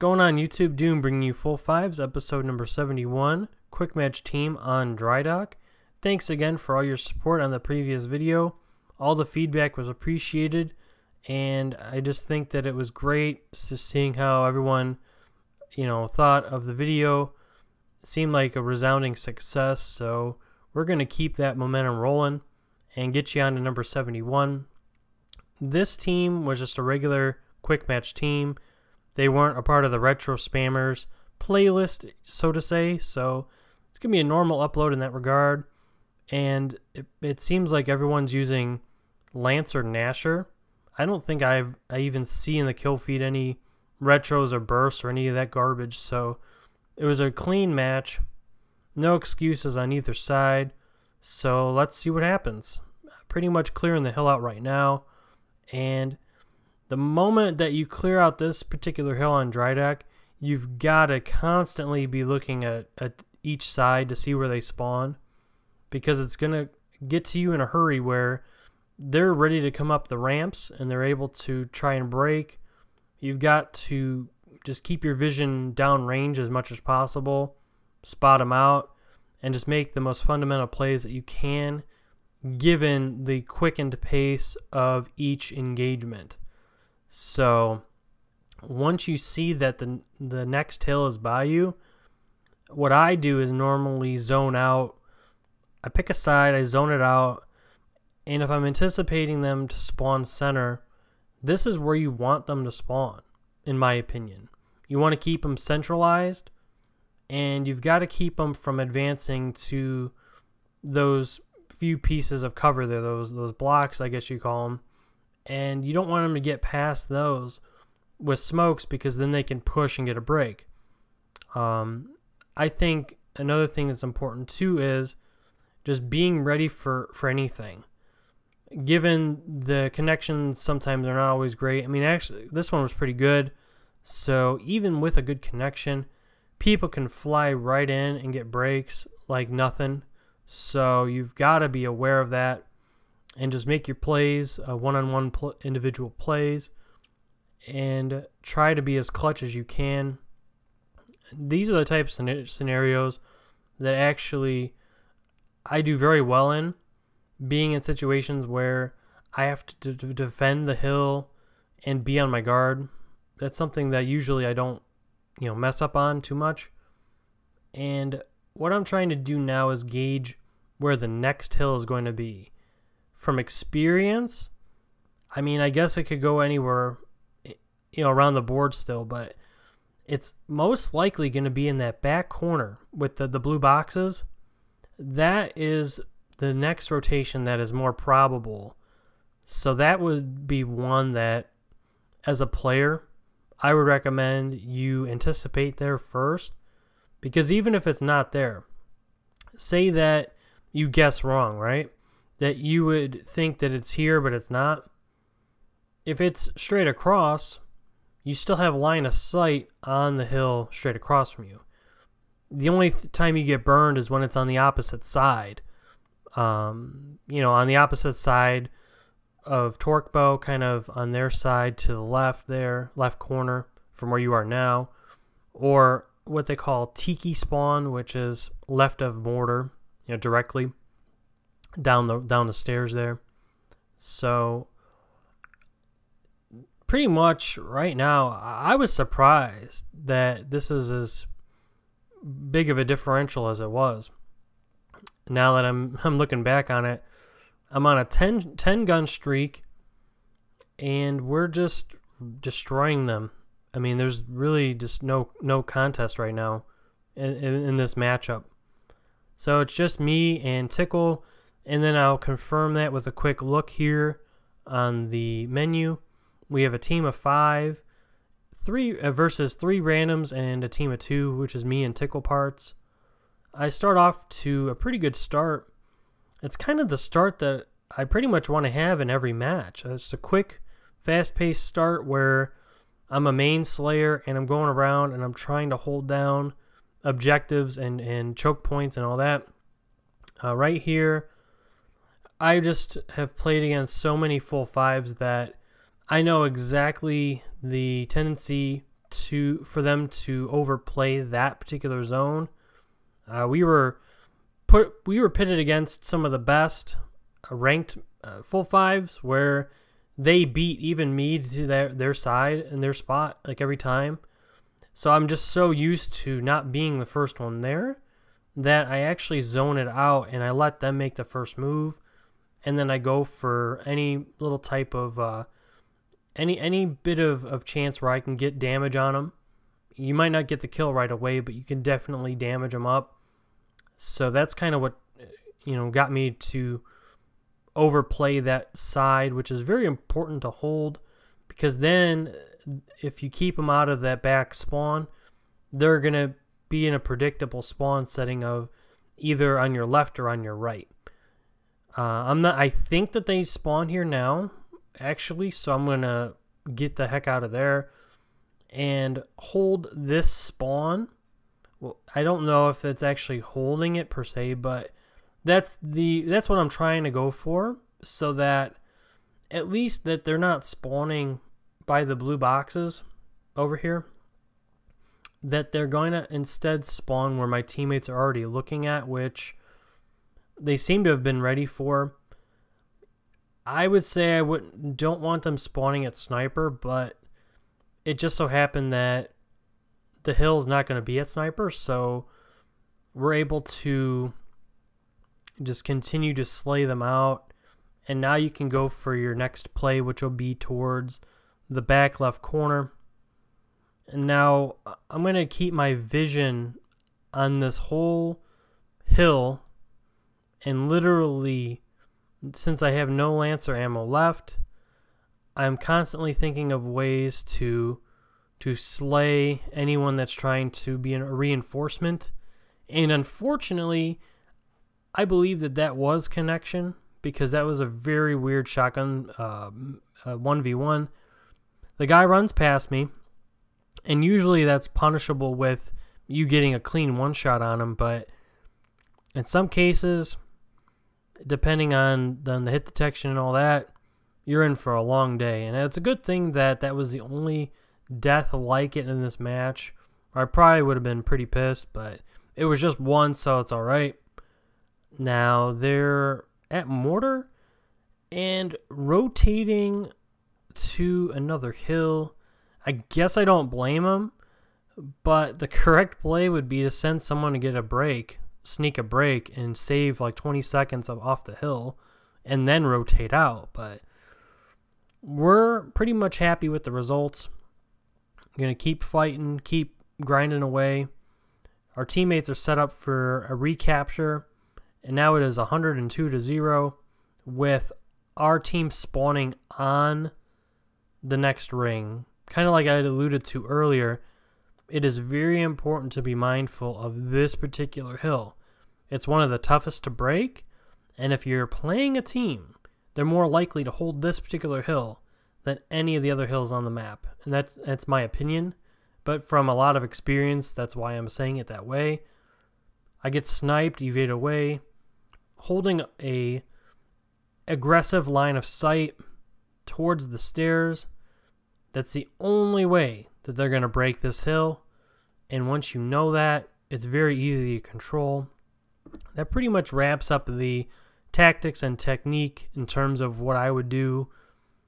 going on YouTube? Doom bringing you full fives, episode number 71, quick match team on Drydock. Thanks again for all your support on the previous video. All the feedback was appreciated, and I just think that it was great seeing how everyone, thought of the video. It seemed like a resounding success, so we're going to keep that momentum rolling and get you on to number 71. This team was just a regular quick match team. They weren't a part of the Retro Spammers playlist, so to say, so it's going to be a normal upload in that regard. And it seems like everyone's using Lancer Nasher. I don't think I even see in the kill feed any retros or bursts or any of that garbage, so it was a clean match. No excuses on either side, so let's see what happens. Pretty much clearing the hill out right now, and the moment that you clear out this particular hill on Drydock, you've got to constantly be looking at each side to see where they spawn, because it's going to get to you in a hurry where they're ready to come up the ramps and they're able to try and break. You've got to just keep your vision downrange as much as possible, spot them out, and just make the most fundamental plays that you can given the quickened pace of each engagement. So once you see that the next hill is by you, what I do is normally zone out. I pick a side, I zone it out, and if I'm anticipating them to spawn center, this is where you want them to spawn, in my opinion. You want to keep them centralized, and you've got to keep them from advancing to those few pieces of cover there, those blocks, I guess you call them. And you don't want them to get past those with smokes, because then they can push and get a break. I think another thing that's important too is just being ready for anything. Given the connections, sometimes they're not always great. I mean, actually, this one was pretty good. So even with a good connection, people can fly right in and get breaks like nothing. So you've got to be aware of that and just make your plays, one-on-one individual plays, and try to be as clutch as you can. These are the types of scenarios that actually I do very well in, being in situations where I have to defend the hill and be on my guard. That's something that usually I don't mess up on too much. And what I'm trying to do now is gauge where the next hill is going to be. From experience, I mean, I guess it could go anywhere, around the board still, but it's most likely going to be in that back corner with the blue boxes. That is the next rotation that is more probable. So that would be one that, as a player, I would recommend you anticipate there first, because even if it's not there, say that you guess wrong, right? That you would think that it's here, but it's not. If it's straight across, you still have line of sight on the hill straight across from you. The only time you get burned is when it's on the opposite side. On the opposite side of Torque Bow, kind of on their side to the left there, left corner from where you are now, or what they call Tiki Spawn, which is left of mortar, directly down the stairs there. So pretty much right now, I was surprised that this is as big of a differential as it was. Now that I'm looking back on it, I'm on a 10 gun streak, and we're just destroying them. I mean, there's really just no contest right now in this matchup. So it's just me and Tickle, and then I'll confirm that with a quick look here on the menu. We have a team of 5, 3 versus 3 randoms and a team of 2, which is me and Tickle Parts. I start off to a pretty good start. It's kind of the start that I pretty much want to have in every match. It's a quick, fast-paced start where I'm a main slayer and I'm going around and I'm trying to hold down objectives and choke points and all that. Right here, I just have played against so many full 5s that I know exactly the tendency for them to overplay that particular zone. We were pitted against some of the best ranked full fives, where they beat even me to their side and their spot like every time. So I'm just so used to not being the first one there that I actually zone it out and I let them make the first move, and then I go for any little type of any bit of chance where I can get damage on them. You might not get the kill right away, but you can definitely damage them up. So that's kind of what got me to overplay that side, which is very important to hold, because then if you keep them out of that back spawn, they're going to be in a predictable spawn setting of either on your left or on your right. I think that they spawn here now, actually, so I'm going to get the heck out of there and hold this spawn. Well, I don't know if it's actually holding it per se, but that's what I'm trying to go for, so that at least that they're not spawning by the blue boxes over here, that they're going to instead spawn where my teammates are already looking at, which they seem to have been ready for. I would say I don't want them spawning at sniper, but it just so happened that the hill's not going to be at sniper, so we're able to just continue to slay them out. And now you can go for your next play, which will be towards the back left corner. And now I'm going to keep my vision on this whole hill, and literally, since I have no Lancer ammo left, I'm constantly thinking of ways to slay anyone that's trying to be a reinforcement. And unfortunately, I believe that was connection, because that was a very weird shotgun 1v1. The guy runs past me, and usually that's punishable with you getting a clean one-shot on him, but in some cases, depending on the hit detection and all that, you're in for a long day. And it's a good thing that was the only death like it in this match. I probably would have been pretty pissed, but it was just one, so it's all right. Now they're at mortar and rotating to another hill. I guess I don't blame them, but the correct play would be to send someone to get a break, sneak a break, and save like 20 seconds off the hill, and then rotate out. But we're pretty much happy with the results. I'm going to keep fighting, keep grinding away. Our teammates are set up for a recapture, and now it is 102-0 with our team spawning on the next ring. Kind of like I alluded to earlier, it is very important to be mindful of this particular hill. It's one of the toughest to break, and if you're playing a team, they're more likely to hold this particular hill than any of the other hills on the map. And that's my opinion, but from a lot of experience, that's why I'm saying it that way. I get sniped, evade away, holding a aggressive line of sight towards the stairs. That's the only way that they're going to break this hill. And once you know that, it's very easy to control. That pretty much wraps up the tactics and technique in terms of what I would do,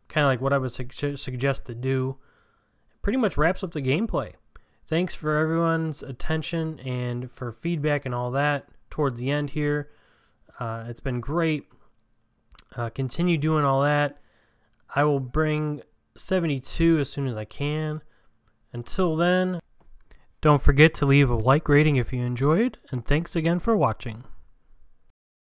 kind of like what I would suggest to do. Pretty much wraps up the gameplay. Thanks for everyone's attention and for feedback and all that towards the end here. It's been great. Continue doing all that. I will bring 72 as soon as I can. Until then, don't forget to leave a like rating if you enjoyed, and thanks again for watching.